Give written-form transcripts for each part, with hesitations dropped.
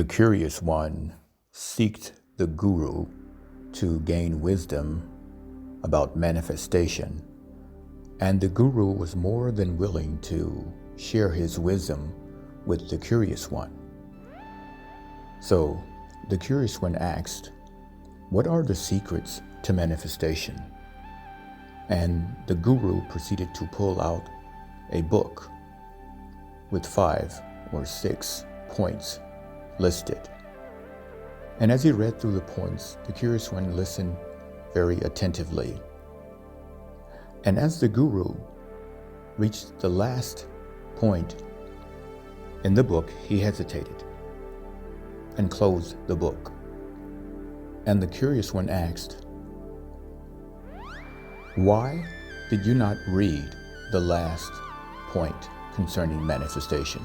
The curious one seeked the guru to gain wisdom about manifestation, and the guru was more than willing to share his wisdom with the curious one. So the curious one asked, "What are the secrets to manifestation?" And the guru proceeded to pull out a book with 5 or 6 points listed. And as he read through the points, the curious one listened very attentively. And as the guru reached the last point in the book, he hesitated and closed the book. And the curious one asked, "Why did you not read the last point concerning manifestation?"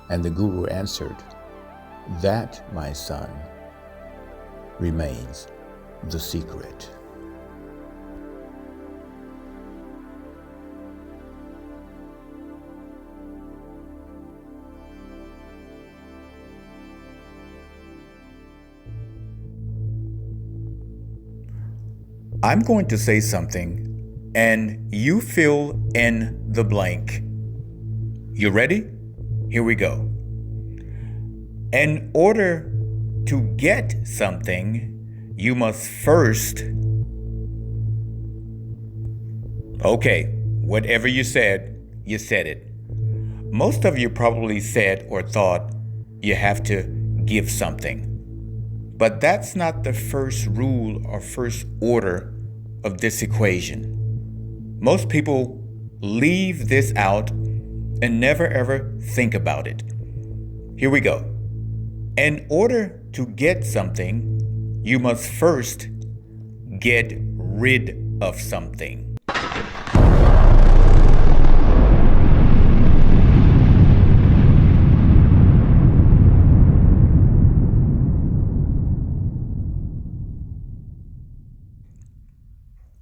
And the guru answered, "That, my son, remains the secret." I'm going to say something, and you fill in the blank. You ready? Here we go. In order to get something, you must first... Okay, whatever you said it. Most of you probably said or thought you have to give something. But that's not the first rule or first order of this equation. Most people leave this out and never ever think about it. Here we go. In order to get something, you must first get rid of something.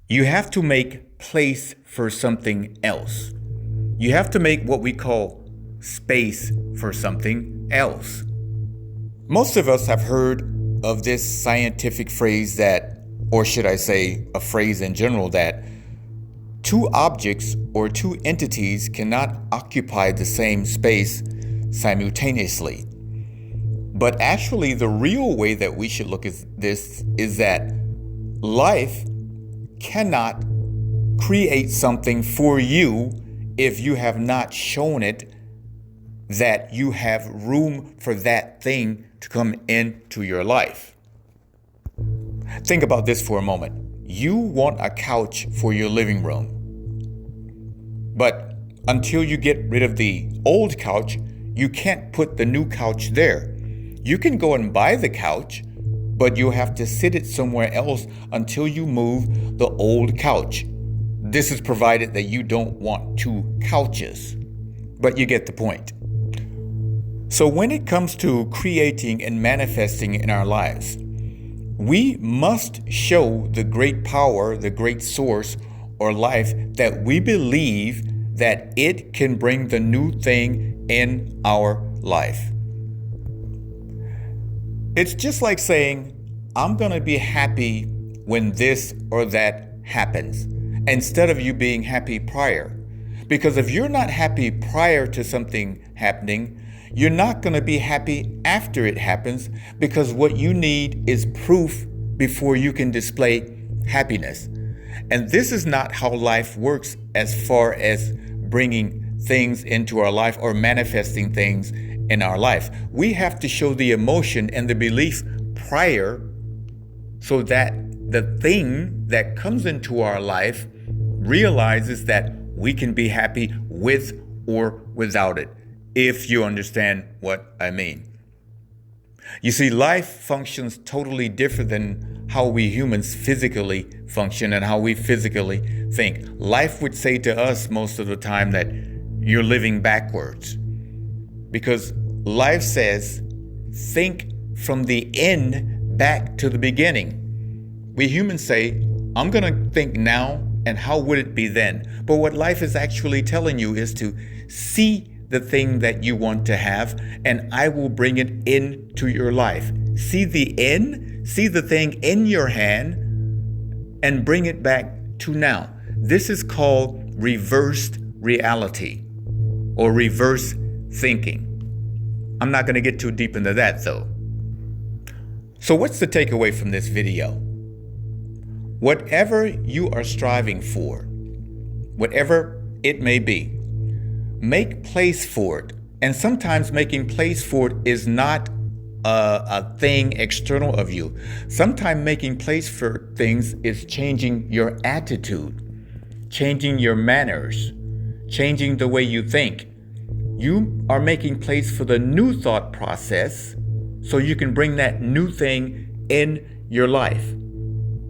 You have to make place for something else. You have to make what we call space for something else. Most of us have heard of this scientific phrase that, or should I say a phrase in general, that two objects or two entities cannot occupy the same space simultaneously. But actually, the real way that we should look at this is that life cannot create something for you if you have not shown it that you have room for that thing to come into your life. Think about this for a moment. You want a couch for your living room. But until you get rid of the old couch, you can't put the new couch there. You can go and buy the couch, but you'll have to sit it somewhere else until you move the old couch. This is provided that you don't want 2 couches, but you get the point. So when it comes to creating and manifesting in our lives, we must show the great power, the great source or life that we believe that it can bring the new thing in our life. It's just like saying, I'm going to be happy when this or that happens, instead of you being happy prior. Because if you're not happy prior to something happening, you're not going to be happy after it happens, because what you need is proof before you can display happiness. And this is not how life works as far as bringing things into our life or manifesting things in our life. We have to show the emotion and the belief prior so that the thing that comes into our life realizes that we can be happy with or without it, if you understand what I mean. You see, life functions totally different than how we humans physically function and how we physically think. Life would say to us most of the time that you're living backwards, because life says, think from the end back to the beginning. We humans say, I'm going to think now, and how would it be then? But what life is actually telling you is to see the thing that you want to have, and I will bring it into your life. See the end, see the thing in your hand, and bring it back to now. This is called reversed reality or reverse thinking. I'm not going to get too deep into that though. So what's the takeaway from this video? Whatever you are striving for, whatever it may be, make place for it. And sometimes making place for it is not a thing external of you. Sometimes making place for things is changing your attitude, changing your manners, changing the way you think. You are making place for the new thought process so you can bring that new thing in your life.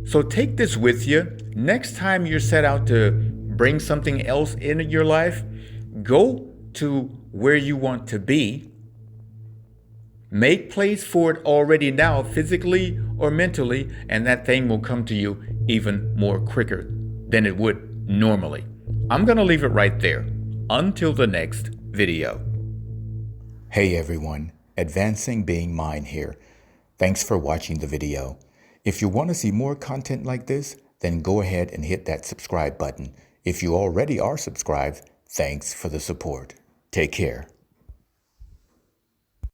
So take this with you. Next time you're set out to bring something else into your life, go to where you want to be. Make place for it already now, physically or mentally, and that thing will come to you even more quicker than it would normally. I'm going to leave it right there. Until the next video. Hey everyone, Advancing Being Mind here. Thanks for watching the video. If you want to see more content like this, then go ahead and hit that subscribe button. If you already are subscribed, thanks for the support. Take care.